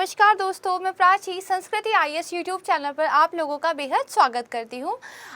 नमस्कार दोस्तों, मैं प्राची संस्कृति आईएएस यूट्यूब चैनल पर आप लोगों का बेहद स्वागत करती हूं।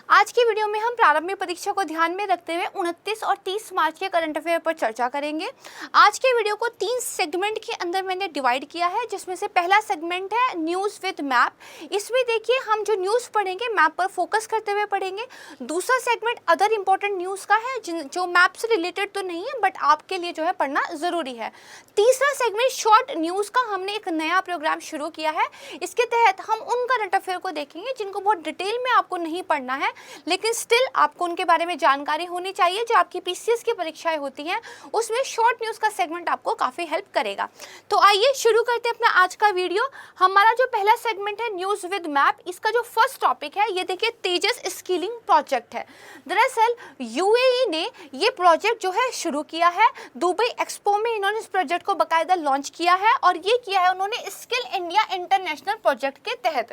आज की वीडियो में हम प्रारंभिक परीक्षा को ध्यान में रखते हुए 29 और 30 मार्च के करंट अफेयर पर चर्चा करेंगे। आज के वीडियो को 3 सेगमेंट के अंदर मैंने डिवाइड किया है, जिसमें से पहला सेगमेंट है न्यूज़ विद मैप। इसमें देखिए हम जो न्यूज़ पढ़ेंगे मैप पर फोकस करते हुए पढ़ेंगे। दूसरा सेगमेंट अदर इंपॉर्टेंट न्यूज़ का है जो मैप से रिलेटेड तो नहीं है बट आपके लिए जो है पढ़ना ज़रूरी है। तीसरा सेगमेंट शॉर्ट न्यूज़ का हमने एक नया प्रोग्राम शुरू किया है। इसके तहत हम उन करंट अफेयर को देखेंगे जिनको बहुत डिटेल में आपको नहीं पढ़ना है, लेकिन स्टिल आपको उनके बारे में जानकारी होनी चाहिए। जो आपकी पीसीएस की परीक्षाएं होती हैं उसमें शॉर्ट न्यूज़ का सेगमेंट आपको काफ़ी हेल्प करेगा। तो आइए शुरू करते हैं अपना आज का वीडियो। हमारा जो पहला सेगमेंट है न्यूज़ विद मैप, इसका जो फर्स्ट टॉपिक है ये देखिए तेजस स्किलिंग प्रोजेक्ट है। दरअसल यूएई ने ये प्रोजेक्ट जो है शुरू किया है। दुबई एक्सपो में इन्होंने इस प्रोजेक्ट को बाकायदा लॉन्च किया है और ये किया है उन्होंने स्किल इंडिया इंटरनेशनल प्रोजेक्ट के तहत।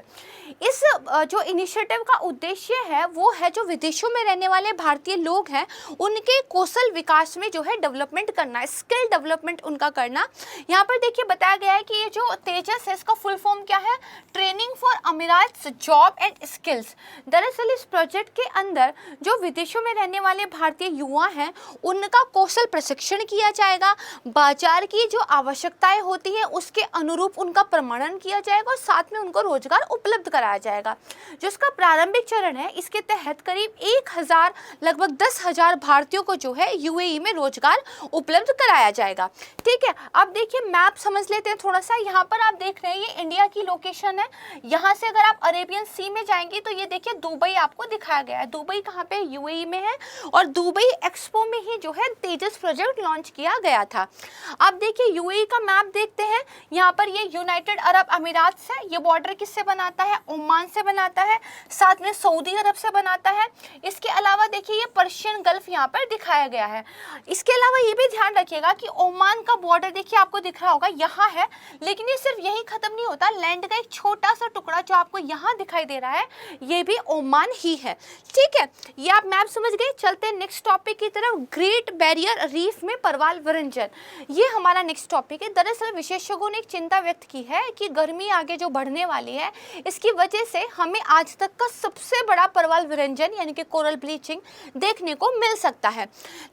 इस जो इनिशिएटिव का उद्देश्य है वो है जो विदेशों में रहने वाले भारतीय लोग हैं उनके कौशल विकास में जो है डेवलपमेंट करना, स्किल डेवलपमेंट उनका करना। यहाँ पर देखिए बताया गया है कि ये जो तेजस है इसका फुल फॉर्म क्या है, ट्रेनिंग फॉर अमीरात जॉब एंड स्किल्स। दरअसल इस प्रोजेक्ट के अंदर जो विदेशों में रहने वाले भारतीय युवा हैं उनका कौशल प्रशिक्षण किया जाएगा, बाजार की जो आवश्यकताएं होती है उसके अनुरूप उनका प्रमाणन किया जाएगा और साथ में उनको रोजगार उपलब्ध कराया जाएगा। जो इसका प्रारंभिक चरण है इसके तहत करीब 1000 लगभग 10,000 भारतीयों को जो है यूएई में रोजगार उपलब्ध कराया जाएगा। ठीक है, अब देखिए मैप समझ लेते हैं थोड़ा सा। यहाँ पर आप देख रहे हैं ये इंडिया की लोकेशन है। यहाँ से अगर आप अरेबियन सी में जाएंगे तो ये देखिए दुबई आपको दिखाया गया है। दुबई कहाँ पे, यूएई में है और दुबई एक्सपो में ही जो है तेजस प्रोजेक्ट लॉन्च किया गया था। अब देखिए यूएई का मैप देखते हैं। यहाँ पर ये यूनाइटेड अरब अमीरात से, ये बॉर्डर किससे बनाता है, ओमान से बनाता है, साथ में सऊदी अरब से बनाता है। इसके अलावा देखिए ये पर्शियन गल्फ यहाँ पर दिखाया गया है। इसके अलावा ये भी ध्यान रखिएगा कि ओमान का बॉर्डर देखिए आपको दिख रहा होगा यहाँ है, लेकिन ये सिर्फ यही खत्म नहीं होता। लैंड का एक छोटा सा टुकड़ा जो आपको यहाँ दिखाई दे रहा है ये भी ओमान ही है। ठीक है, ये आप मैप समझ गए। चलते हैं नेक्स्ट टॉपिक की तरफ। ग्रेट बैरियर रीफ में परवाल विरंजन, ये हमारा नेक्स्ट टॉपिक है। दरअसल विशेषज्ञों ने एक चिंता व्यक्त की है कि गर्मी आगे जो बढ़ने वाली है इसकी वजह से हमें आज तक का सबसे बड़ा परवाल विरंजन यानी कि कोरल ब्लीचिंग देखने को मिल सकता है।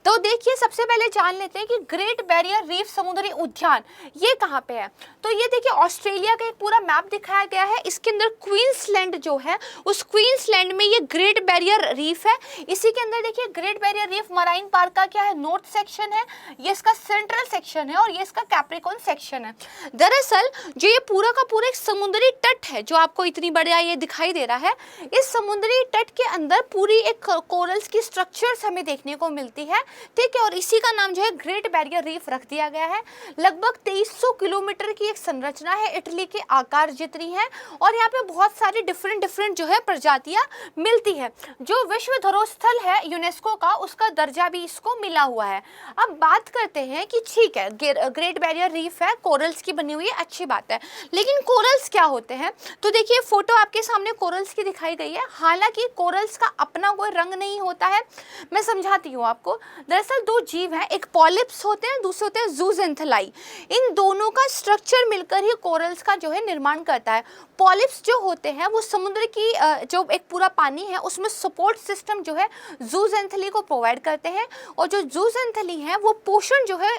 तो देखिए सबसे पहले जान लेते हैं कि ग्रेट बैरियर रीफ समुद्री उद्यान ये कहाँ पे है। तो ये देखिए ऑस्ट्रेलिया का एक पूरा मैप दिखाया गया है। इसके अंदर क्वींसलैंड जो है उस क्वींसलैंड में ये ग्रेट बैरियर रीफ है। इसी के अंदर देखिए great barrier reef marine park का क्या है, नॉर्थ सेक्शन है, ये इसका सेंट्रल सेक्शन है और ये इसका कैप्रिकॉर्न सेक्शन है। दरअसल जो ये पूरा का पूरा एक समुद्री तट है जो आपको इतनी बड़ा ये दिखाई दे रहा है, इस समुद्री तट के अंदर पूरी एक कोरल्स की स्ट्रक्चर्स हमें देखने को मिलती है। ठीक है, और इसी का नाम जो है ग्रेट बैरियर रीफ रख दिया गया है। लगभग 2300 किलोमीटर की एक संरचना है, इटली के आकार जितनी है और यहाँ पे बहुत सारी डिफरेंट जो है प्रजातियां मिलती है। जो विश्व धरोहर स्थल है यूनेस्को का उसका दर्जा भी इसको मिला हुआ है। अब बात करते हैं कि ठीक है ग्रेट बैरियर रीफ है, कोरल्स की बनी हुई है, अच्छी बात है, लेकिन कोरल्स क्या होते हैं। तो देखिए फोटो आपके सामने कोरल्स की दिखाई गई है। हालांकि कोरल्स का अपना कोई रंग नहीं होता है, मैं समझाती हूँ आपको। दरअसल दो जीव हैं, एक पॉलिप्स होते हैं, दूसरे होते हैं जूजेंथेलाई। इन दोनों का स्ट्रक्चर मिलकर ही कोरल्स का जो है निर्माण करता है। पॉलिप्स जो होते हैं वो समुद्र की जो एक पूरा पानी है उसमें सपोर्ट सिस्टम जो है जूजेंथेली को प्रोवाइड करते हैं और जो जूजेंथेली है वो पोषण जो है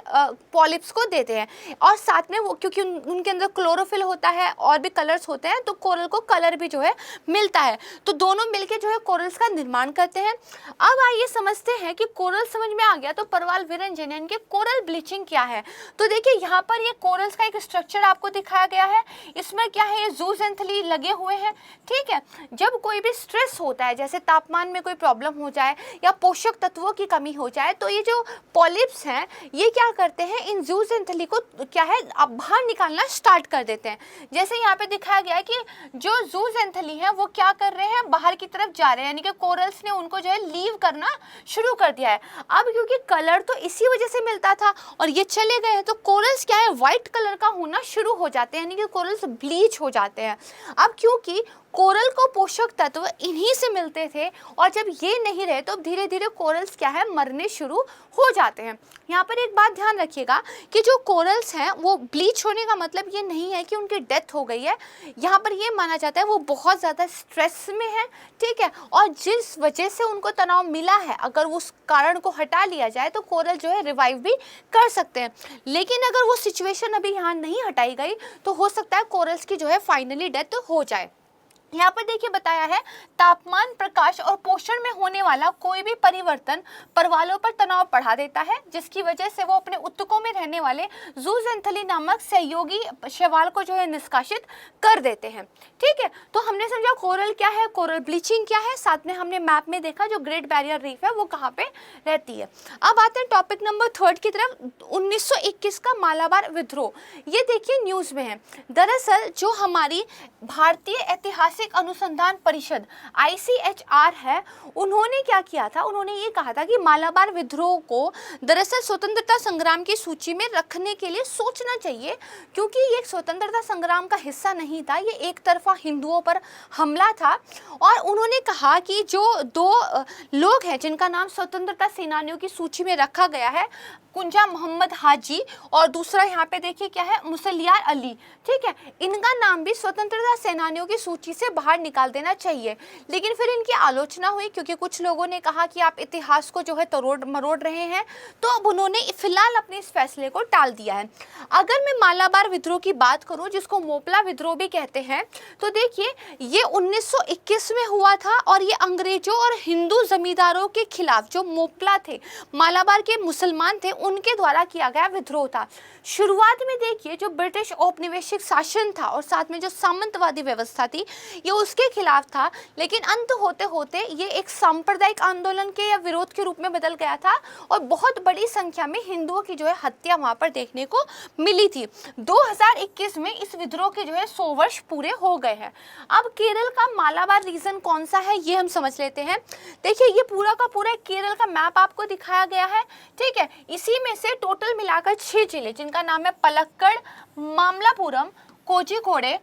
पॉलिप्स को देते हैं और साथ में वो क्योंकि उनके अंदर क्लोरोफिल होता है और भी कलर्स होते हैं तो कोरल को कलर भी जो है मिलता है। तो दोनों मिलके जो है कोरल्स का निर्माण करते हैं। अब आइए समझते हैं कि कोरल समझ में आ गया तो परवाल विरंजन यानी कि कोरल ब्लीचिंग क्या है। तो देखिए यहाँ पर ये कोरल्स का एक स्ट्रक्चर आपको दिखाया गया है। इसमें क्या है, ये जूजेंथेली लगे हुए हैं। ठीक है, जब कोई भी स्ट्रेस होता है जैसे तापमान में कोई प्रॉब्लम हो जाए या पोषक तत्वों की कमी हो जाए तो ये जो पॉलिप्स हैं ये क्या करते हैं, इन जूजेंथेली को क्या है अब बाहर निकालना स्टार्ट कर देते हैं। जैसे यहाँ पे दिखाया गया है कि जो जूजेंथेली है वो क्या कर रहे हैं, बाहर की तरफ जा रहे हैं, यानी कि कोरल्स ने उनको जो है लीव करना शुरू कर दिया है। अब क्योंकि कलर तो इसी वजह से मिलता था और ये चले गए हैं तो कोरल्स क्या है व्हाइट कलर का होना शुरू हो जाते हैं, यानी कि कोरल्स ब्लीच हो जाते हैं। अब क्योंकि कोरल को पोषक तत्व इन्हीं से मिलते थे, और जब ये नहीं रहे तो धीरे धीरे कोरल्स क्या है, मरने शुरू हो जाते हैं। यहाँ पर एक बात ध्यान रखिएगा कि जो कोरल्स हैं वो ब्लीच होने का मतलब ये नहीं है कि उनकी डेथ हो गई है। यहाँ पर ये माना जाता है वो बहुत ज़्यादा स्ट्रेस में है, ठीक है, और जिस वजह से उनको तनाव मिला है, अगर उस कारण को हटा लिया जाए तो कोरल जो है रिवाइव भी कर सकते हैं। लेकिन अगर वो सिचुएशन अभी यहाँ नहीं हटाई गई तो हो सकता है कोरल्स की जो है फाइनली डेथ हो जाए। यहाँ पर देखिए बताया है, तापमान, प्रकाश और पोषण में होने वाला कोई भी परिवर्तन परवालों पर तनाव बढ़ा देता है, जिसकी वजह से वो अपने उत्तकों में रहने वाले जूजेंथली नामक सहयोगी शैवाल को जो है निष्कासित कर देते हैं। ठीक है, तो हमने समझा कोरल क्या है, कोरल ब्लीचिंग क्या है, साथ में हमने मैप में देखा जो ग्रेट बैरियर रीफ है वो कहाँ पे रहती है। अब आते हैं टॉपिक नंबर 3 की तरफ, 1921 का मालाबार विद्रोह। ये देखिए न्यूज़ में है। दरअसल जो हमारी भारतीय ऐतिहासिक अनुसंधान परिषद ICHR है, उन्होंने क्या किया था, उन्होंने ये कहा था कि मालाबार विद्रोह को दरअसल स्वतंत्रता संग्राम की सूची में रखने के लिए सोचना चाहिए, क्योंकि ये स्वतंत्रता संग्राम का हिस्सा नहीं था, ये एक तरफा हिंदुओं पर हमला था। और उन्होंने कहा कि जो 2 लोग हैं जिनका नाम स्वतंत्रता सेनानियों की सूची में रखा गया है, कुंजा मोहम्मद हाजी और दूसरा यहाँ पे देखिए क्या है, मुसलियार अली, ठीक है, इनका नाम भी स्वतंत्रता सेनानियों की सूची से बाहर निकाल देना चाहिए। लेकिन फिर इनकी आलोचना हुई, क्योंकि कुछ लोगों ने कहा कि आप इतिहास को जो है तोड़ मरोड़ रहे हैं, तो अब उन्होंने फिलहाल अपने इस फैसले को टाल दिया है। अगर मैं मालाबार विद्रोह की बात करूं, जिसको मोपला विद्रोह भी कहते हैं, तो देखिए ये 1921 में हुआ था, और ये अंग्रेजों और हिंदू जमींदारों के खिलाफ, जो मोपला थे, मालाबार के मुसलमान थे, उनके द्वारा किया गया विद्रोह था। शुरुआत में देखिए जो ब्रिटिश औपनिवेशिक शासन था और साथ में जो सामंतवादी व्यवस्था थी, ये उसके खिलाफ था, लेकिन अंत होते होते ये एक सांप्रदायिक आंदोलन के या विरोध के रूप में बदल गया था, और बहुत बड़ी संख्या में हिंदुओं की जो है हत्या वहां पर देखने को मिली थी। 2021 में इस विद्रोह के जो है 100 वर्ष पूरे हो गए हैं। अब केरल का मालाबार रीजन कौन सा है, ये हम समझ लेते हैं। देखिए ये पूरा का पूरा केरल का मैप आपको दिखाया गया है, ठीक है। इसी में से टोटल मिलाकर 6 जिले, जिनका नाम है पलक्कड़, मामलापुरम, कोझिकोडे,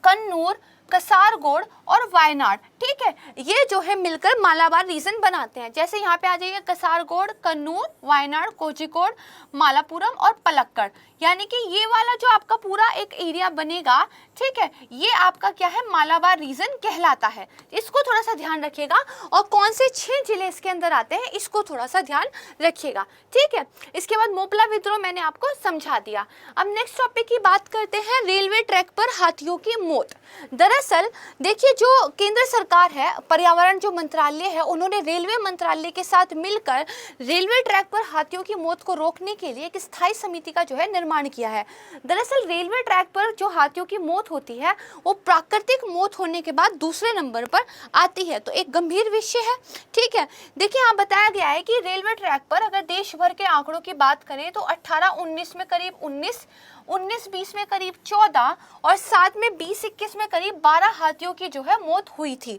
कन्नूर, कसारगोड और वायनाड, ठीक है, ये जो है मिलकर मालाबार रीजन बनाते हैं। जैसे यहाँ पे आ जाइए, कसारगोड, कन्नूर, वायनाड, कोझिकोड, मालापुरम और पलक्कड़, यानी कि ये वाला जो आपका पूरा एक एरिया बनेगा, ठीक है, ये आपका क्या है, मालाबार रीजन कहलाता है। इसको थोड़ा सा ध्यान रखिएगा, और कौन से 6 जिले इसके अंदर आते हैं इसको थोड़ा सा ध्यान रखिएगा, ठीक है। इसके बाद मोपला विद्रोह मैंने आपको समझा दिया। अब नेक्स्ट टॉपिक की बात करते हैं, रेलवे ट्रैक पर हाथियों की मौत। दरअसल देखिए जो केंद्र सरकार है, पर्यावरण जो मंत्रालय है, उन्होंने रेलवे मंत्रालय के साथ मिलकर रेलवे ट्रैक पर हाथियों की मौत को रोकने के लिए एक स्थायी समिति का जो है निर्माण किया है। दरअसल रेलवे ट्रैक पर जो हाथियों की मौत होती है वो प्राकृतिक मौत होने के बाद दूसरे नंबर पर आती है, तो एक गंभीर विषय है, ठीक है। देखिए यहाँ बताया गया है कि रेलवे ट्रैक पर अगर देश भर के आंकड़ों की बात करें तो 18-19 में करीब 19-20 में करीब 14 और साथ में 20-21 में करीब 12 हाथियों की जो है मौत हुई थी।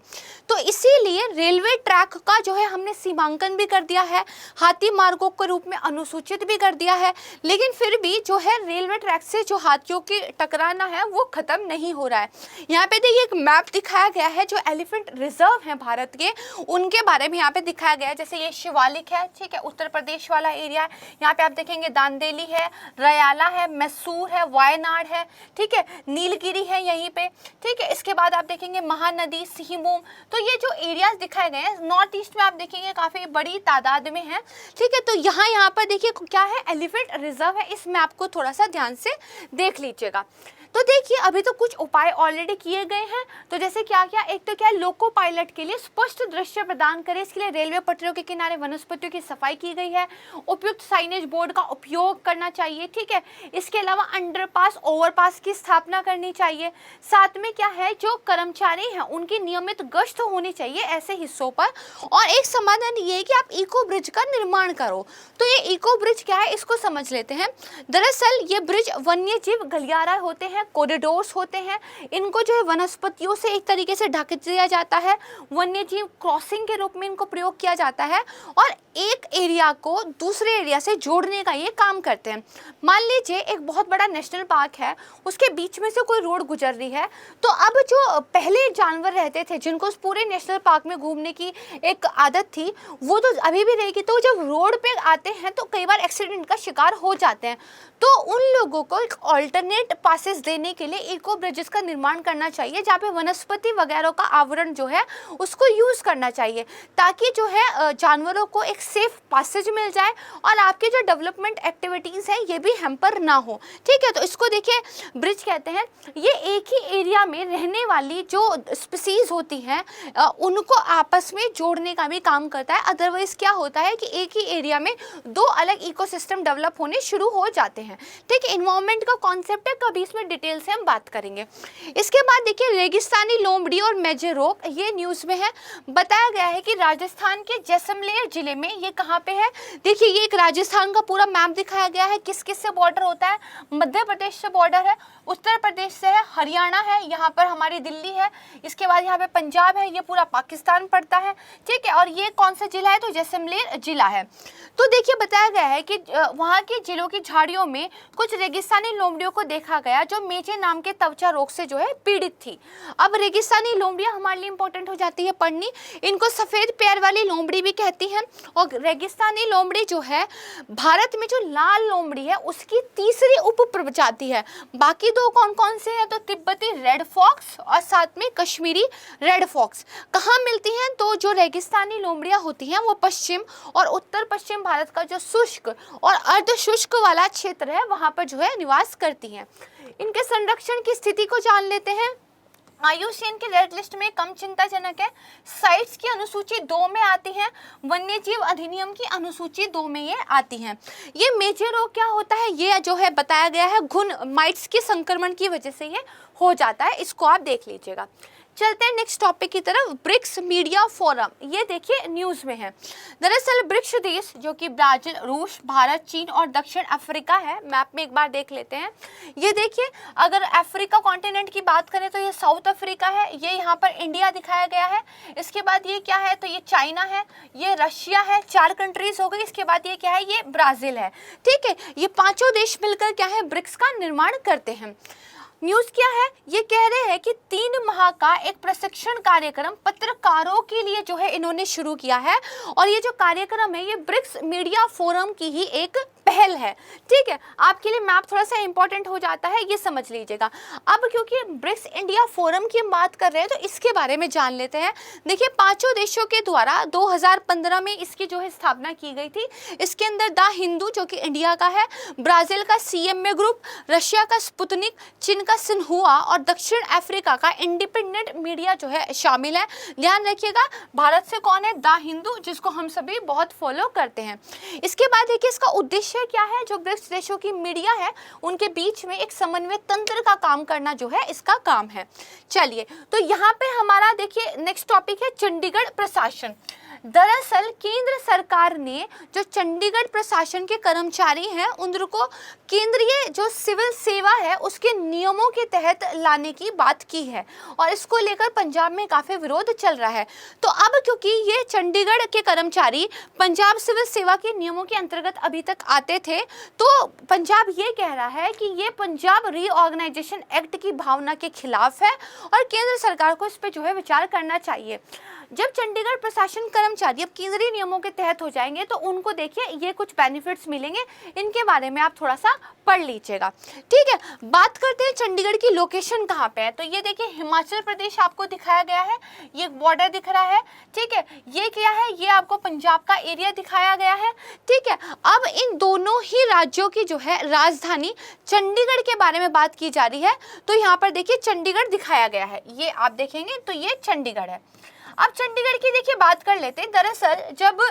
तो इसीलिए रेलवे ट्रैक का जो है हमने सीमांकन भी कर दिया है, हाथी मार्गों के रूप में अनुसूचित भी कर दिया है, लेकिन फिर भी जो है रेलवे ट्रैक से जो हाथियों की टकराना है वो खत्म नहीं हो रहा है। यहाँ पे देखिए एक मैप दिखाया गया है, जो एलिफेंट रिजर्व है भारत के, उनके बारे में यहाँ पे दिखाया गया है। जैसे ये शिवालिक है, ठीक है, उत्तर प्रदेश वाला एरिया है, यहाँ पे आप देखेंगे दांदेली है, रयाला है, मैसूर है, वायनाड है, ठीक है, नीलगिरी है यहीं पे, ठीक है। इसके बाद आप देखेंगे महानदी, सिहिमूम, तो ये जो एरियाज दिखाए गए हैं नॉर्थ ईस्ट में आप देखेंगे काफी बड़ी तादाद में है, ठीक है। तो यहाँ पर देखिए क्या है, एलिफेंट रिजर्व है। इस मैप को थोड़ा सा ध्यान से देख लीजिएगा। तो देखिए अभी तो कुछ उपाय ऑलरेडी किए गए हैं। तो जैसे क्या क्या, एक तो क्या है, लोको पायलट के लिए स्पष्ट दृश्य प्रदान करें, इसके लिए रेलवे पटरियों के किनारे वनस्पतियों की सफाई की गई है, उपयुक्त साइनेज बोर्ड का उपयोग करना चाहिए, ठीक है। इसके अलावा अंडरपास, ओवरपास की स्थापना करनी चाहिए। साथ में क्या है, जो कर्मचारी हैं उनकी नियमित गश्त होनी चाहिए ऐसे हिस्सों पर। और एक समाधान ये है कि आप इको ब्रिज का निर्माण करो। तो ये इको ब्रिज क्या है इसको समझ लेते हैं। दरअसल ये ब्रिज वन्य जीव गलियारा होते हैं, हैं, कॉरिडोर्स होते हैं, इनको जो है वनस्पतियों से एक तरीके से ढक दिया जाता है, वन्यजीव क्रॉसिंग के रूप में इनको प्रयोग किया जाता है और एक एरिया को दूसरे एरिया से जोड़ने का ये काम करते हैं। मान लीजिए एक बहुत बड़ा नेशनल पार्क है, उसके बीच में से कोई रोड गुजर रही है, तो अब जो पहले जानवर रहते थे जिनको उस पूरे नेशनल पार्क में घूमने की एक आदत थी, वो तो अभी भी रहेगी। तो जब रोड पे आते हैं तो कई बार एक्सीडेंट का शिकार हो जाते हैं, तो उन लोगों को एक ऑल्टरनेट पासेस देने के लिए इको ब्रिजेस का निर्माण करना चाहिए, जहाँ पे वनस्पति वगैरह का आवरण जो है उसको यूज़ करना चाहिए, ताकि जो है जानवरों को एक सेफ पासेज मिल जाए और आपके जो डेवलपमेंट एक्टिविटीज़ हैं ये भी हैम्पर ना हो। ठीक है, तो इसको देखिए ब्रिज कहते हैं। ये एक ही एरिया में रहने वाली जो स्पीसीज होती हैं उनको आपस में जोड़ने का भी काम करता है। अदरवाइज क्या होता है कि एक ही एरिया में दो अलग इकोसिस्टम डेवलप होने शुरू हो जाते हैं। ठीक है, इन्वायरमेंट का कॉन्सेप्ट है, कभी इसमें डिटेल से हम बात करेंगे। इसके बाद देखिए रेगिस्तानी लोमड़ी और मेजेरोक, ये न्यूज़ में है, बताया गया है कि राजस्थान के जैसलमेर जिले में, ये कहाँ पे है, देखिए ये एक राजस्थान का पूरा मैप दिखाया गया है, किस किस से बॉर्डर होता है। मध्य प्रदेश से बॉर्डर है, उत्तर प्रदेश से है, हरियाणा है, यहाँ पर हमारी दिल्ली है, इसके बाद यहाँ पे पंजाब है, ये पूरा पाकिस्तान पड़ता है। ठीक है, और ये कौन सा जिला है, तो जैसलमेर जिला है। तो देखिए बताया गया है कि वहाँ के जिलों की झाड़ियों में कुछ रेगिस्तानी लोमड़ियों को देखा गया जो मेजे नाम के त्वचा रोग से जो है पीड़ित थी। अब रेगिस्तानी लोमड़ियाँ हमारे लिए इंपॉर्टेंट हो जाती है पढ़नी, इनको सफ़ेद पैर वाली लोमड़ी भी कहती हैं। और रेगिस्तानी लोमड़ी जो है भारत में जो लाल लोमड़ी है उसकी तीसरी उप प्रजाति है। बाकी दो कौन कौन से हैं, तो तिब्बती रेड फॉक्स और साथ में कश्मीरी रेड फॉक्स। कहाँ मिलती हैं, तो जो रेगिस्तानी लोमड़ियाँ होती हैं वो पश्चिम और उत्तर पश्चिम भारत का जो शुष्क और अर्ध शुष्क वाला क्षेत्र है वहाँ पर जो है निवास करती हैं। इनके संरक्षण की स्थिति को जान लेते हैं। IUCN की रेड लिस्ट में कम चिंताजनक है, साइट्स की अनुसूची 2 में आती है, वन्यजीव अधिनियम की अनुसूची 2 में ये आती हैं। ये मेजर रोग क्या होता है, ये जो है बताया गया है घुन माइट्स के संक्रमण की वजह से ये हो जाता है, इसको आप देख लीजिएगा। चलते हैं नेक्स्ट टॉपिक की तरफ, ब्रिक्स मीडिया फोरम। ये देखिए न्यूज़ में है। दरअसल ब्रिक्स देश जो कि ब्राज़ील, रूस, भारत, चीन और दक्षिण अफ्रीका है, मैप में एक बार देख लेते हैं। ये देखिए अगर अफ्रीका कॉन्टिनेंट की बात करें तो ये साउथ अफ्रीका है, ये यहाँ पर इंडिया दिखाया गया है। इसके बाद ये क्या है, तो ये चाइना है, ये रशिया है, 4 कंट्रीज हो गई। इसके बाद ये क्या है, ये ब्राज़ील है। ठीक है, ये पाँचों देश मिलकर क्या है, ब्रिक्स का निर्माण करते हैं। न्यूज़ क्या है, ये कह रहे हैं कि 3 माह का एक प्रशिक्षण कार्यक्रम पत्रकारों के लिए जो है इन्होंने शुरू किया है, और ये जो कार्यक्रम है ये ब्रिक्स मीडिया फोरम की ही एक पहल है। ठीक है, आपके लिए मैप थोड़ा सा इंपॉर्टेंट हो जाता है, ये समझ लीजिएगा। अब क्योंकि ब्रिक्स इंडिया फोरम की हम बात कर रहे हैं तो इसके बारे में जान लेते हैं। देखिए पांचों देशों के द्वारा 2015 में इसकी जो है स्थापना की गई थी। इसके अंदर द हिंदू जो कि इंडिया का है, ब्राज़ील का CMA ग्रुप, रशिया का स्पुतनिक, चीन का सिन्हुआ और दक्षिण अफ्रीका का इंडिपेंडेंट मीडिया जो है शामिल है। ध्यान रखिएगा, भारत से कौन है, द हिंदू, जिसको हम सभी बहुत फॉलो करते हैं। इसके बाद देखिए इसका उद्देश्य क्या है, जो ब्रिक्स देशों की मीडिया है उनके बीच में एक समन्वय तंत्र का काम करना जो है इसका काम है। चलिए, तो यहाँ पे हमारा देखिए नेक्स्ट टॉपिक है चंडीगढ़ प्रशासन। दरअसल केंद्र सरकार ने जो चंडीगढ़ प्रशासन के कर्मचारी हैं उनको केंद्रीय जो सिविल सेवा है उसके नियमों के तहत लाने की बात की है, और इसको लेकर पंजाब में काफ़ी विरोध चल रहा है। तो अब क्योंकि ये चंडीगढ़ के कर्मचारी पंजाब सिविल सेवा के नियमों के अंतर्गत अभी तक आते थे, तो पंजाब ये कह रहा है कि ये पंजाब रीऑर्गेनाइजेशन एक्ट की भावना के खिलाफ है और केंद्र सरकार को इस पर जो है विचार करना चाहिए। जब चंडीगढ़ प्रशासन कर्मचारी अब केंद्रीय नियमों के तहत हो जाएंगे तो उनको देखिए ये कुछ बेनिफिट्स मिलेंगे, इनके बारे में आप थोड़ा सा पढ़ लीजिएगा। ठीक है, बात करते हैं चंडीगढ़ की लोकेशन कहाँ पे है। तो ये देखिए हिमाचल प्रदेश आपको दिखाया गया है, ये बॉर्डर दिख रहा है। ठीक है, ये क्या है, ये आपको पंजाब का एरिया दिखाया गया है। ठीक है, अब इन दोनों ही राज्यों की जो है राजधानी चंडीगढ़ के बारे में बात की जा रही है। तो यहाँ पर देखिए चंडीगढ़ दिखाया गया है, ये आप देखेंगे तो ये चंडीगढ़ है। अब चंडीगढ़ की देखिए बात कर लेते हैं। दरअसल जब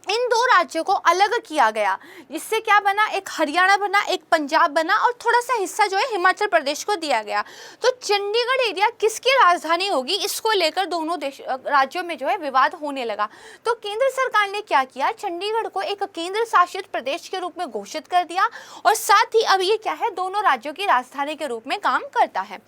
इन दो राज्यों को अलग किया गया, जिससे क्या बना, एक हरियाणा बना, एक पंजाब बना और थोड़ा सा हिस्सा जो है हिमाचल प्रदेश को दिया गया। तो चंडीगढ़ एरिया किसकी राजधानी होगी, इसको लेकर दोनों राज्यों में जो है विवाद होने लगा। तो केंद्र सरकार ने क्या किया, चंडीगढ़ को एक केंद्र शासित प्रदेश के रूप में घोषित कर दिया और साथ ही अब ये क्या है, दोनों राज्यों की राजधानी के रूप में काम करता है।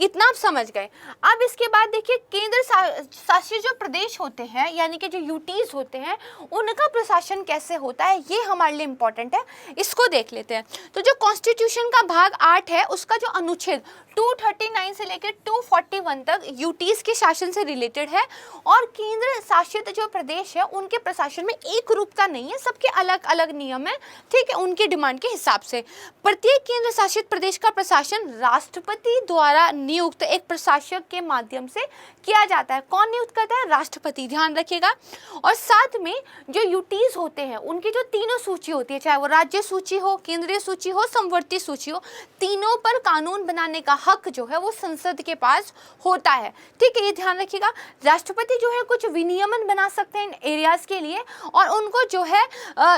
इतना आप समझ गए। अब इसके बाद देखिए, केंद्र शासित जो प्रदेश होते हैं यानी कि जो यूटीज होते हैं, उनका प्रशासन कैसे होता है, ये हमारे लिए इंपॉर्टेंट है, इसको देख लेते हैं। तो जो कॉन्स्टिट्यूशन का भाग 8 है, उसका जो अनुच्छेद 239 से लेकर 241 तक यूटीज के शासन से रिलेटेड है और केंद्र शासित जो प्रदेश है उनके प्रशासन में एक रूप का नहीं है, सबके अलग अलग नियम है, ठीक है, उनकी डिमांड के हिसाब से। प्रत्येक केंद्र शासित प्रदेश का प्रशासन राष्ट्रपति द्वारा नियुक्त एक प्रशासक के माध्यम से किया जाता है। कौन नियुक्त करता है, राष्ट्रपति, ध्यान रखिएगा। और साथ में जो यूटीज होते हैं उनकी जो तीनों सूची होती है, चाहे वो राज्य सूची हो, केंद्रीय सूची हो, समवर्ती सूची हो, तीनों पर कानून बनाने का हक जो है वो संसद के पास होता है, ठीक है, ये ध्यान रखिएगा। राष्ट्रपति जो है कुछ विनियमन बना सकते हैं इन एरियाज के लिए और उनको जो है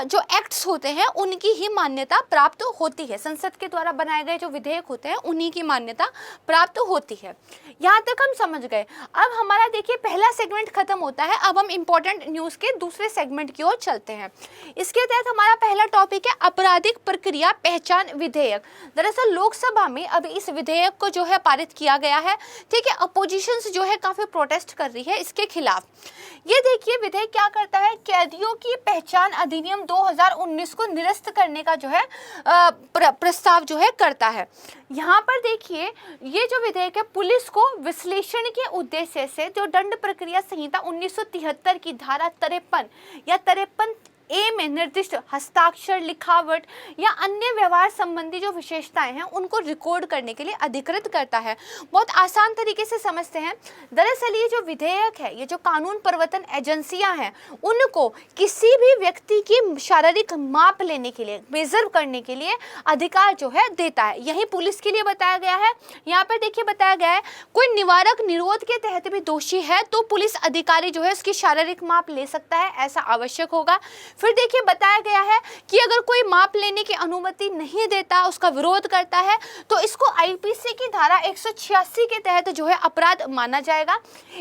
जो एक्ट्स होते हैं उनकी ही मान्यता प्राप्त होती है, संसद के द्वारा बनाए गए जो विधेयक होते हैं उन्हीं की मान्यता प्राप्त होती है। यहाँ तक हम समझ गए। अब हमारा देखिए पहला सेगमेंट खत्म होता है, अब हम इंपॉर्टेंट न्यूज़ के दूसरे सेगमेंट की ओर चलते हैं। इसके तहत हमारा पहला टॉपिक है आपराधिक प्रक्रिया पहचान विधेयक। दरअसल लोकसभा में अभी इस विधेयक को जो है पारित किया गया है, ठीक है। अपोजिशन जो है काफ़ी प्रोटेस्ट कर रही है इसके खिलाफ। ये देखिए विधेयक क्या करता है, कैदियों की पहचान अधिनियम 2019 को निरस्त करने का जो है प्रस्ताव जो है करता है। यहाँ पर देखिए ये जो विधेयक है पुलिस को विश्लेषण के उद्देश्य से जो दंड प्रक्रिया संहिता 1973 की धारा 53 या 53A में निर्दिष्ट हस्ताक्षर, लिखावट या अन्य व्यवहार संबंधी जो विशेषताएं हैं उनको रिकॉर्ड करने के लिए अधिकृत करता है। बहुत आसान तरीके से समझते हैं। दरअसल ये जो विधेयक है, ये जो कानून प्रवर्तन एजेंसियां हैं, उनको किसी भी व्यक्ति की शारीरिक माप लेने के लिए, मेजर करने के लिए अधिकार जो है देता है। यही पुलिस के लिए बताया गया है। यहाँ पर देखिए बताया गया है कोई निवारक निरोध के तहत भी दोषी है तो पुलिस अधिकारी जो है उसकी शारीरिक माप ले सकता है, ऐसा आवश्यक होगा। फिर देखिए बताया गया है कि अगर कोई माप लेने की अनुमति नहीं देता, उसका विरोध करता है, तो इसको आईपीसी की धारा 186 के तहत जो है अपराध माना जाएगा।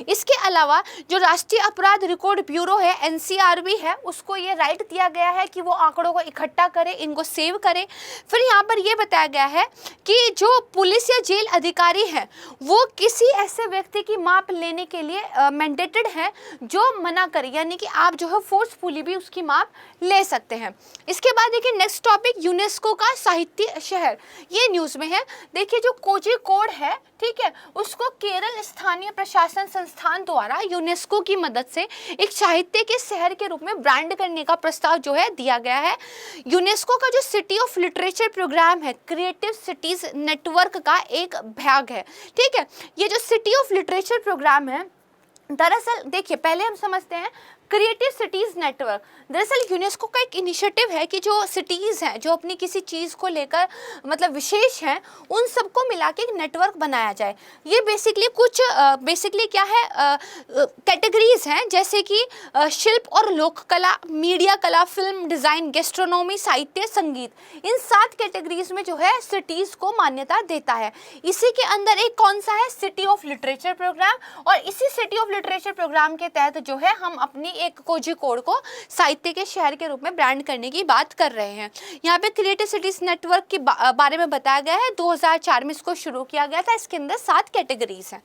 इसके अलावा जो राष्ट्रीय अपराध रिकॉर्ड ब्यूरो है, एनसीआरबी है, उसको ये राइट दिया गया है कि वो आंकड़ों को इकट्ठा करे, इनको सेव करे। फिर यहाँ पर यह बताया गया है कि जो पुलिस या जेल अधिकारी है वो किसी ऐसे व्यक्ति की माप लेने के लिए मैंडेटेड है जो मना करे, यानी कि आप जो है फोर्सफुली भी उसकी माप ले सकते हैं। इसके बाद देखिए नेक्स्ट टॉपिक यूनेस्को का साहित्य शहर, ये न्यूज़ में है। देखिए जो कोझिकोड है, ठीक है, उसको केरल स्थानीय प्रशासन संस्थान द्वारा यूनेस्को की मदद से एक साहित्य के शहर के रूप में ब्रांड करने का प्रस्ताव जो है दिया गया है। यूनेस्को का जो सिटी ऑफ लिटरेचर प्रोग्राम है, क्रिएटिव सिटीज नेटवर्क का एक भाग है, ठीक है। ये जो सिटी ऑफ लिटरेचर प्रोग्राम है, दरअसल देखिए पहले हम समझते हैं क्रिएटिव सिटीज़ नेटवर्क। दरअसल यूनेस्को का एक इनिशिएटिव है कि जो सिटीज़ हैं जो अपनी किसी चीज़ को लेकर मतलब विशेष हैं, उन सबको मिला के एक नेटवर्क बनाया जाए। ये बेसिकली कुछ बेसिकली क्या है, कैटेगरीज हैं, जैसे कि शिल्प और लोक कला, मीडिया कला, फिल्म डिज़ाइन, गेस्ट्रोनॉमी, साहित्य, संगीत, इन 7 कैटेगरीज में जो है सिटीज़ को मान्यता देता है। इसी के अंदर एक कौन सा है, सिटी ऑफ लिटरेचर प्रोग्राम, और इसी सिटी ऑफ लिटरेचर प्रोग्राम के तहत जो है हम अपनी एक कोझिकोड को साहित्य के शहर के रूप में ब्रांड करने की बात कर रहे हैं। यहाँ पे क्रिएटिव सिटीज नेटवर्क के बारे में बताया गया है। 2004 में इसको शुरू किया गया था। इसके अंदर 7 कैटेगरीज हैं,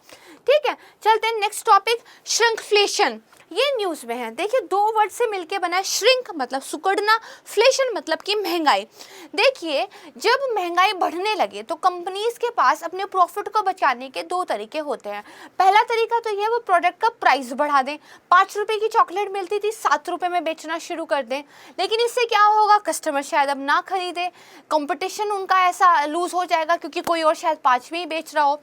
ठीक है। चलते हैं नेक्स्ट टॉपिक, श्रिंकफ्लेशन। ये न्यूज़ में है। देखिए 2 वर्ड से मिलके बना है, श्रिंक मतलब सुकड़ना, फ्लेशन मतलब कि महंगाई। देखिए जब महंगाई बढ़ने लगे तो कंपनीज के पास अपने प्रॉफिट को बचाने के 2 तरीके होते हैं। पहला तरीका तो ये वो प्रोडक्ट का प्राइस बढ़ा दें। 5 रुपए की चॉकलेट मिलती थी, 7 रुपए में बेचना शुरू कर दें। लेकिन इससे क्या होगा, कस्टमर शायद अब ना खरीदे, कंपटीशन उनका ऐसा लूज हो जाएगा क्योंकि कोई और शायद 5 में ही बेच रहा हो।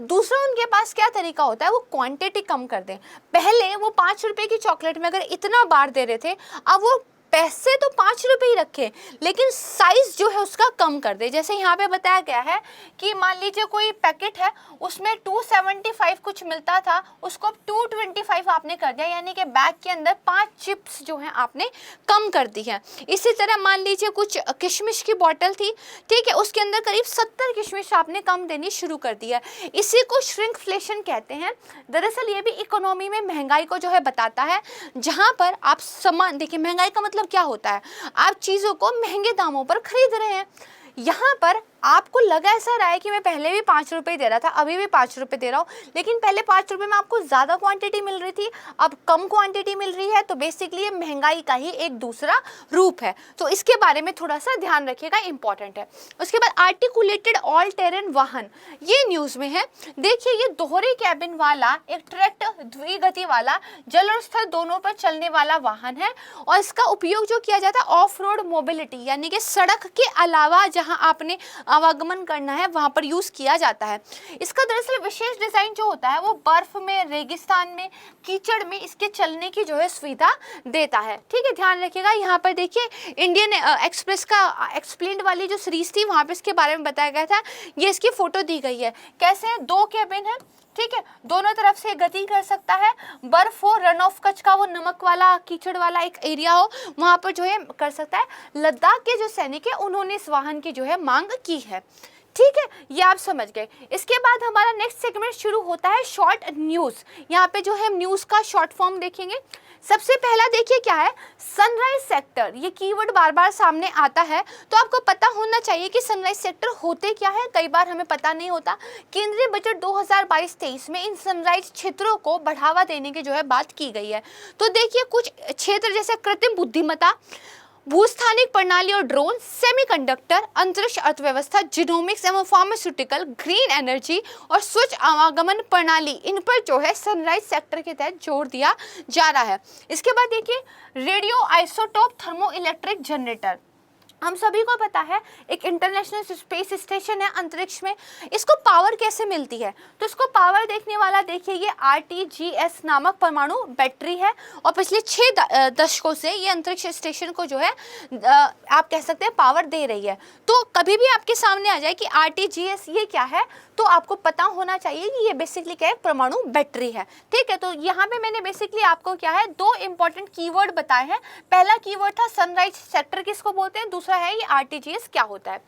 दूसरा उनके पास क्या तरीका होता है, वो क्वांटिटी कम कर दें। पहले वो 5 रुपए की चॉकलेट में अगर इतना बार दे रहे थे, अब वो पैसे तो 5 रुपये ही रखे, लेकिन साइज जो है उसका कम कर दे। जैसे यहाँ पे बताया गया है कि मान लीजिए कोई पैकेट है, उसमें 275 कुछ मिलता था, उसको अब 225 आपने कर दिया, यानी कि बैग के अंदर 5 चिप्स जो है आपने कम कर दी है। इसी तरह मान लीजिए कुछ किशमिश की बॉटल थी, ठीक है, उसके अंदर करीब 70 किशमिश आपने कम देनी शुरू कर दी है। इसी को श्रिंकफ्लेशन कहते हैं। दरअसल ये भी इकोनॉमी में महंगाई को जो है बताता है, जहाँ पर आप सामान, देखिए महंगाई का मतलब क्या होता है, आप चीज़ों को महंगे दामों पर खरीद रहे हैं। यहाँ पर आपको लगा ऐसा रहा है कि मैं पहले भी 5 रुपये दे रहा था, अभी भी 5 रुपये दे रहा हूँ, लेकिन पहले 5 रुपये में आपको ज़्यादा क्वांटिटी मिल रही थी, अब कम क्वांटिटी मिल रही है, तो बेसिकली ये महंगाई का ही एक दूसरा रूप है। तो इसके बारे में थोड़ा सा ध्यान रखिएगा, इंपॉर्टेंट है। उसके बाद आर्टिकुलेटेड ऑल टेरेन वाहन, ये न्यूज़ में है। देखिए ये दोहरे कैबिन वाला एक ट्रैक्टर, द्विगति वाला, जल और स्थल दोनों पर चलने वाला वाहन है, और इसका उपयोग जो किया जाता है ऑफ रोड मोबिलिटी, यानी कि सड़क के अलावा जहाँ आपने आवागमन करना है वहां पर यूज किया जाता है। इसका दरअसल विशेष डिजाइन जो होता है वो बर्फ में, रेगिस्तान में, कीचड़ में इसके चलने की जो है सुविधा देता है। ठीक है, ध्यान रखिएगा। यहाँ पर देखिए इंडियन एक्सप्रेस का एक्सप्लेन्ड वाली जो सीरीज थी वहां पर इसके बारे में बताया गया था। ये इसकी फोटो दी गई है, कैसे है, 2 कैबिन है, ठीक है, दोनों तरफ से गति कर सकता है, बर्फ हो, रन ऑफ कच्छ का वो नमक वाला, कीचड़ वाला एक एरिया हो, वहां पर जो है कर सकता है। लद्दाख के जो सैनिक है उन्होंने इस वाहन की जो है मांग की है। ठीक है, ये आप समझ गए। इसके बाद हमारा नेक्स्ट सेगमेंट शुरू होता है शॉर्ट न्यूज़। यहाँ पे जो है न्यूज़ का शॉर्ट फॉर्म देखेंगे। सबसे पहला देखिए क्या है, सनराइज सेक्टर, ये कीवर्ड बार बार सामने आता है, तो आपको पता होना चाहिए कि सनराइज सेक्टर होते क्या है, कई बार हमें पता नहीं होता। केंद्रीय बजट 2022-23 में इन सनराइज क्षेत्रों को बढ़ावा देने की जो है बात की गई है। तो देखिए कुछ क्षेत्र जैसे कृत्रिम बुद्धिमत्ता, भूस्थानिक प्रणाली और ड्रोन, सेमीकंडक्टर, अंतरिक्ष अर्थव्यवस्था, जीनोमिक्स एवं फार्मास्यूटिकल, ग्रीन एनर्जी और स्वच्छ आवागमन प्रणाली, इन पर जो है सनराइज सेक्टर के तहत जोर दिया जा रहा है। इसके बाद देखिए radio isotope thermo electric generator, हम सभी को पता है एक इंटरनेशनल स्पेस स्टेशन है अंतरिक्ष में, इसको पावर कैसे मिलती है, तो इसको पावर देखने वाला देखिए ये RTGS नामक परमाणु बैटरी है, और पिछले 6 दशकों से ये अंतरिक्ष स्टेशन को जो है आप कह सकते हैं पावर दे रही है। तो कभी भी आपके सामने आ जाए कि RTGS ये क्या है, तो आपको पता होना चाहिए कि ये बेसिकली क्या है, परमाणु बैटरी है। ठीक है, तो यहाँ पे मैंने बेसिकली आपको क्या है 2 इंपॉर्टेंट कीवर्ड बताए हैं। पहला कीवर्ड था सनराइज सेक्टर किसको बोलते हैं, दूसरा है ये RTGS क्या होता है।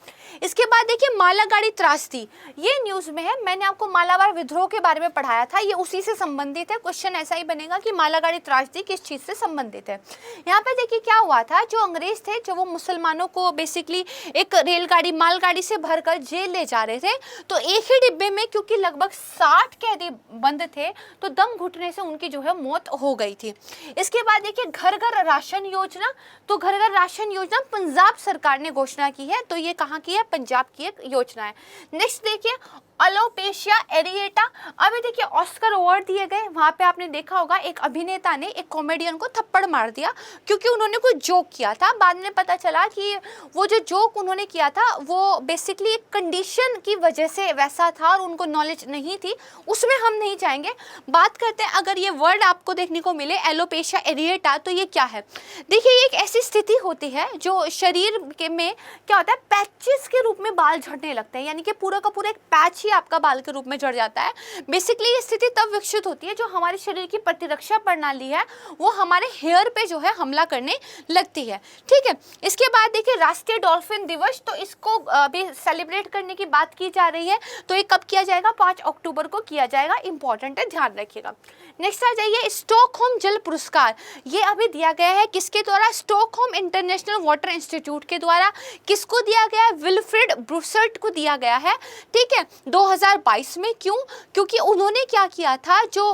इसके बाद देखिए मालागाड़ी त्रासदी, ये न्यूज में है। मैंने आपको मालाबार विद्रोह के बारे में पढ़ाया था, ये उसी से संबंधित है। क्वेश्चन ऐसा ही बनेगा कि मालागाड़ी त्रासदी किस चीज से संबंधित है। यहाँ पे देखिए क्या हुआ था, जो अंग्रेज थे, जो वो मुसलमानों को बेसिकली एक रेलगाड़ी, मालगाड़ी से भरकर जेल ले जा रहे थे, तो एक ही डिब्बे में क्योंकि लगभग 60 कैदी बंद थे, तो दम घुटने से उनकी जो है मौत हो गई थी। इसके बाद देखिए घर घर राशन योजना, तो घर घर राशन योजना पंजाब सरकार ने घोषणा की है, तो ये कहाँ की है, पंजाब की एक योजना है। नेक्स्ट देखिए अलोपेशिया एरिएटा, अभी देखिए ऑस्कर अवार्ड दिए गए, वहां पे आपने देखा होगा एक अभिनेता ने एक कॉमेडियन को थप्पड़ मार दिया क्योंकि उन्होंने कोई जोक किया था। बाद में पता चला कि वो जो जोक उन्होंने किया था वो बेसिकली एक कंडीशन की वजह से वैसा था और उनको नॉलेज नहीं थी, उसमें हम नहीं जाएंगे। बात करते हैं, अगर ये वर्ड आपको देखने को मिले एलोपेशिया एरिएटा, तो ये क्या है। देखिए ये एक ऐसी स्थिति होती है जो शरीर के में क्या होता है, पैचेस के रूप में बाल झड़ने लगते हैं, यानी कि पूरा का पूरा एक पैच ही आपका बाल के रूप में झड़ जाता है। बेसिकली ये स्थिति तब विकसित होती है जो हमारे शरीर की प्रतिरक्षा प्रणाली है वो हमारे हेयर पे जो है हमला करने लगती है। ठीक है, इसके बाद देखिए राष्ट्रीय डॉल्फिन दिवस, तो इसको अभी सेलिब्रेट करने की बात की जा रही है, तो ये कब किया जाएगा, 5 अक्टूबर को किया जाएगा, इंपॉर्टेंट है, ध्यान रखिएगा। नेक्स्ट आ जाइए स्टॉकहोम जल पुरस्कार, ये अभी दिया गया है किसके द्वारा, स्टॉकहोम इंटरनेशनल वाटर इंस्टीट्यूट के द्वारा। किसको दिया गया है, विल्फ्रेड ब्रूसर्ट को दिया गया है। ठीक है, 2022 में। क्यों, क्योंकि उन्होंने क्या किया था, जो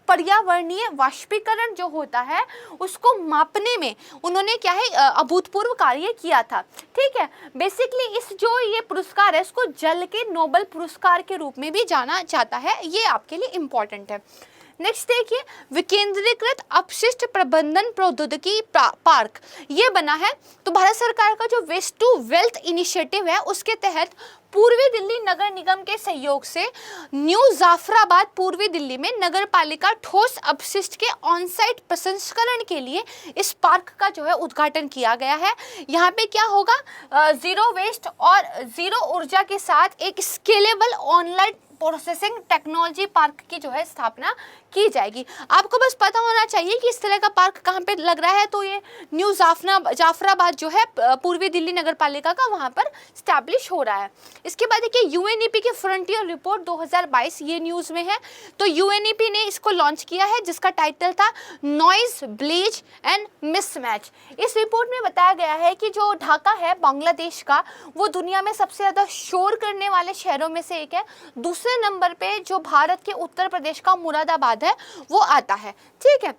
पर्यावरणीय वाष्पीकरण जो होता है उसको मापने में उन्होंने क्या है अभूतपूर्व कार्य किया था। ठीक है, बेसिकली इस जो ये पुरस्कार है इसको जल के नोबेल पुरस्कार के रूप में भी जाना जाता है, ये आपके लिए इम्पोर्टेंट है। नेक्स्ट देखिए, विकेंद्रीकृत अपशिष्ट प्रबंधन प्रौद्योगिकी पार्क ये बना है। तो भारत सरकार का जो वेस्ट टू वेल्थ इनिशिएटिव है उसके तहत पूर्वी दिल्ली नगर निगम के सहयोग से न्यू जाफराबाद पूर्वी दिल्ली में नगर पालिका ठोस अपशिष्ट के ऑन साइट प्रसंस्करण के लिए इस पार्क का जो है उद्घाटन किया गया है। यहाँ पे क्या होगा, जीरो वेस्ट और जीरो ऊर्जा के साथ एक scalable online processing technology park की जो है स्थापना की जाएगी। आपको बस पता होना चाहिए कि इस तरह का पार्क कहाँ पे लग रहा है। तो ये न्यू जाफराबाद जो है पूर्वी दिल्ली नगर पालिका का वहाँ पर स्टैब्लिश हो रहा है। इसके बाद देखिए, यूएनईपी की फ्रंटियर रिपोर्ट 2022 ये न्यूज़ में है। तो यूएनईपी ने इसको लॉन्च किया है जिसका टाइटल था नॉइज ब्लीच एंड मिसमैच। इस रिपोर्ट में बताया गया है कि जो ढाका है बांग्लादेश का, वो दुनिया में सबसे ज़्यादा शोर करने वाले शहरों में से एक है। दूसरे नंबर पे जो भारत के उत्तर प्रदेश का मुरादाबाद है वो आता है। ठीक है,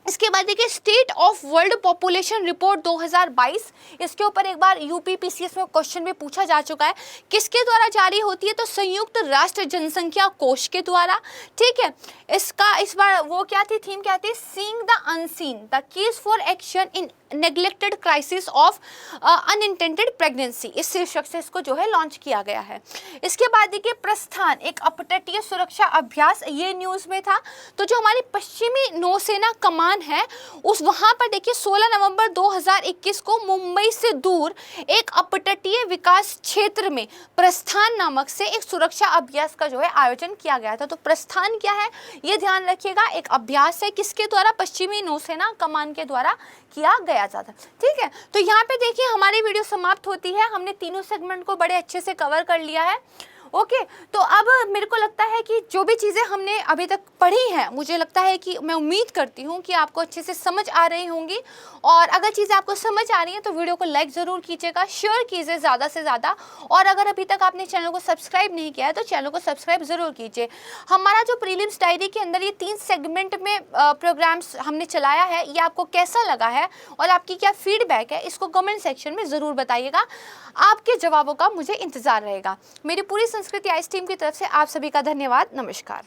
इसके बाद देखिए, state of world population report 2022, इसके ऊपर एक बार यूपीपीसीएस में क्वेश्चन भी पूछा जा चुका है। किसके द्वारा जारी होती है? तो संयुक्त राष्ट्र जनसंख्या कोष के द्वारा। ठीक है, इसका इस बार वो क्या थी, थीम क्या थी, seeing the unseen, the keys for action in neglected crisis of unintended pregnancy, इस शीर्षक से इसको जो है लॉन्च किया गया है। इसके बाद देखिए, प्रस्थान एक अपतटीय सुरक्षा अभ्यास, ये न्यूज़ में था। तो जो हमारी पश्चिमी नौसेना कमान है उस वहां पर देखिए 16 नवंबर 2021 को मुंबई से दूर एक अपतटीय विकास क्षेत्र में प्रस्थान नामक से एक सुरक्षा अभ्यास का जो है आयोजन किया गया था। तो प्रस्थान क्या है ये ध्यान रखिएगा, एक अभ्यास है किसके द्वारा, पश्चिमी नौसेना कमान के द्वारा किया गया था। ठीक है, तो यहाँ पे देखिए हमारी वीडियो समाप्त होती है। हमने तीनों सेगमेंट को बड़े अच्छे से कवर कर लिया है। ओके, तो अब मेरे को लगता है कि जो भी चीज़ें हमने अभी तक पढ़ी हैं, मुझे लगता है कि मैं उम्मीद करती हूँ कि आपको अच्छे से समझ आ रही होंगी। और अगर चीज़ें आपको समझ आ रही हैं तो वीडियो को लाइक ज़रूर कीजिएगा, शेयर कीजिए ज़्यादा से ज़्यादा। और अगर अभी तक आपने चैनल को सब्सक्राइब नहीं किया है तो चैनल को सब्सक्राइब ज़रूर कीजिए। हमारा जो प्रीलिम्स डायरी के अंदर ये 3 सेगमेंट में प्रोग्राम्स हमने चलाया है, ये आपको कैसा लगा है और आपकी क्या फीडबैक है, इसको कमेंट सेक्शन में ज़रूर बताइएगा। आपके जवाबों का मुझे इंतज़ार रहेगा। मेरी पूरी संस्कृति आईएएस टीम की तरफ से आप सभी का धन्यवाद। नमस्कार।